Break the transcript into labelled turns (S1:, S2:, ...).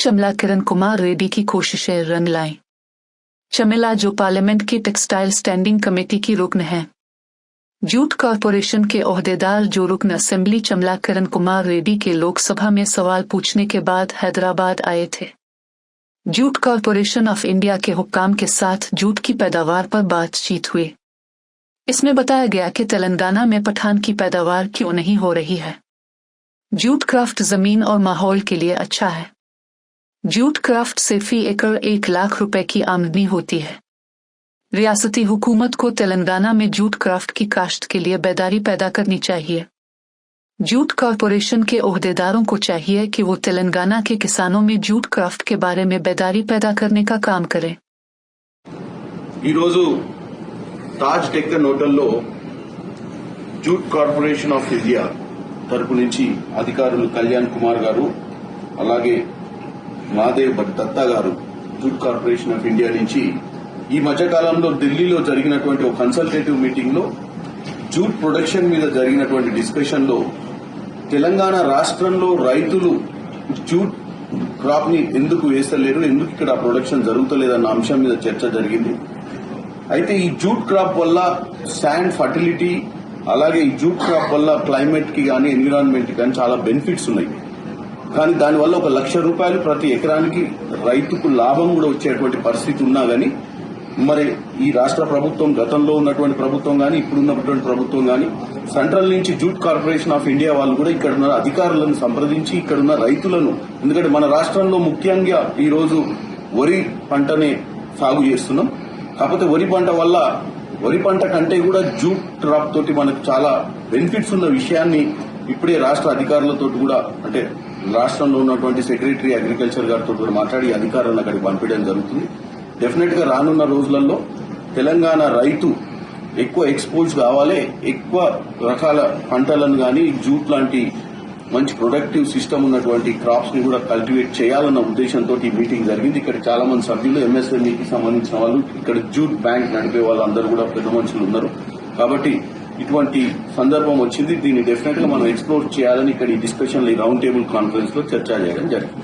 S1: चमला किरण कुमार रेड्डी की कोशिशें रंग लाईं। चमेला जो पार्लियामेंट की टेक्सटाइल स्टैंडिंग कमेटी की रुकन है। जूट कॉरपोरेशन के ओहदेदार जो रुकन असेंबली चमला किरण कुमार रेड्डी के लोकसभा में सवाल पूछने के बाद हैदराबाद आए थे। जूट कॉरपोरेशन ऑफ इंडिया के हुक्काम के साथ जूट की पैदावार पर बातचीत हुई। इसमें बताया गया कि तेलंगाना में पठान की पैदावार क्यों नहीं हो रही है। जूट क्राफ्ट जमीन और माहौल के लिए अच्छा है। जूट क्राफ्ट से फी एकड़ 1 लाख रुपए की आमदनी होती है। रियासती हुकूमत को तेलंगाना में जूट क्राफ्ट की काश्त के लिए बेदारी पैदा करनी चाहिए। जूट कॉरपोरेशन के ओहदेदारों को चाहिए कि वो तेलंगाना के किसानों में जूट क्राफ्ट के बारे में बेदारी पैदा करने का काम करें।
S2: ताज डेक्कन హోటల్లో జూట్ కార్పొరేషన్ ఆఫ్ ఇండియా తరపు నుంచి అధికారులు కళ్యాణ్ కుమార్ గారు అలాగే నాదేవ్ దత్తా గారు జూట్ కార్పొరేషన్ ఆఫ్ ఇండియా నుంచి ఈ మధ్య కాలంలో ఢిల్లీలో జరిగినటువంటి ఒక కన్సల్టేటివ్ మీటింగ్ లో జూట్ ప్రొడక్షన్ మీద జరిగినటువంటి డిస్కషన్ లో తెలంగాణ రాష్ట్రంలో రైతులు జూట్ క్రాప్ ని ఎందుకు వేస్తలేరు, ఎందుకు ఇక్కడ ప్రొడక్షన్ జరుగుతలేదన్న అంశం మీద చర్చ జరిగింది। అయితే ఈ జూట్ క్రాప్ వల్ల శాండ్ ఫర్టిలిటీ అలాగే ఈ జూట్ క్రాప్ వల్ల క్లైమేట్ కి గానీ ఎన్విరాన్మెంట్ కి గానీ చాలా బెనిఫిట్స్ ఉన్నాయి। కానీ దానివల్ల 1 లక్ష రూపాయలు ప్రతి ఎకరానికి రైతుకు లాభం కూడా వచ్చేటువంటి పరిస్థితి ఉన్నా గానీ మరి ఈ రాష్ట్ర ప్రభుత్వం, గతంలో ఉన్నటువంటి ప్రభుత్వం గానీ ఇప్పుడున్నటువంటి ప్రభుత్వం గానీ సెంట్రల్ నుంచి జూట్ కార్పొరేషన్ ఆఫ్ ఇండియా వాళ్ళు కూడా ఇక్కడ ఉన్న అధికారులను సంప్రదించి ఇక్కడ ఉన్న రైతులను, ఎందుకంటే మన రాష్ట్రంలో ముఖ్యంగా ఈ రోజు వరి పంటనే సాగు చేస్తున్నాం। కాకపోతే వరి పంట కంటే కూడా జూట్ క్రాప్ తోటి మనకు చాలా బెనిఫిట్స్ ఉన్న విషయాన్ని ఇప్పుడే రాష్ట్ర అధికారులతో కూడా, అంటే రాష్ట్రంలో ఉన్నటువంటి సెక్రటరీ అగ్రికల్చర్ గారితో కూడా మాట్లాడి అధికారులను అక్కడికి పంపించడం జరుగుతుంది। డెఫినెట్ గా రానున్న రోజులలో తెలంగాణ రైతు ఎక్కువ ఎక్స్పోజ్ కావాలి, ఎక్కువ రకాల పంటలను గానీ జూట్ లాంటి మంచి ప్రొడక్టివ్ సిస్టమ్ ఉన్నటువంటి క్రాప్స్ ని కూడా కల్టివేట్ చేయాలన్న ఉద్దేశంతో ఈ మీటింగ్ జరిగింది। ఇక్కడ చాలా మంది సభ్యులు ఎంఎస్ఎంఈకి సంబంధించిన వాళ్ళు, ఇక్కడ జూట్ బ్యాంక్ నడిపే వాళ్ళందరూ కూడా పెద్ద మనుషులు ఉన్నారు। కాబట్టి ఇటువంటి సందర్భం వచ్చింది, దీన్ని డెఫినెట్ గా మనం ఎక్స్ప్లోర్ చేయాలని ఇక్కడ ఈ డిస్కషన్ ఈ రౌండ్ టేబుల్ కాన్ఫరెన్స్ లో చర్చ చేయడం జరిగింది।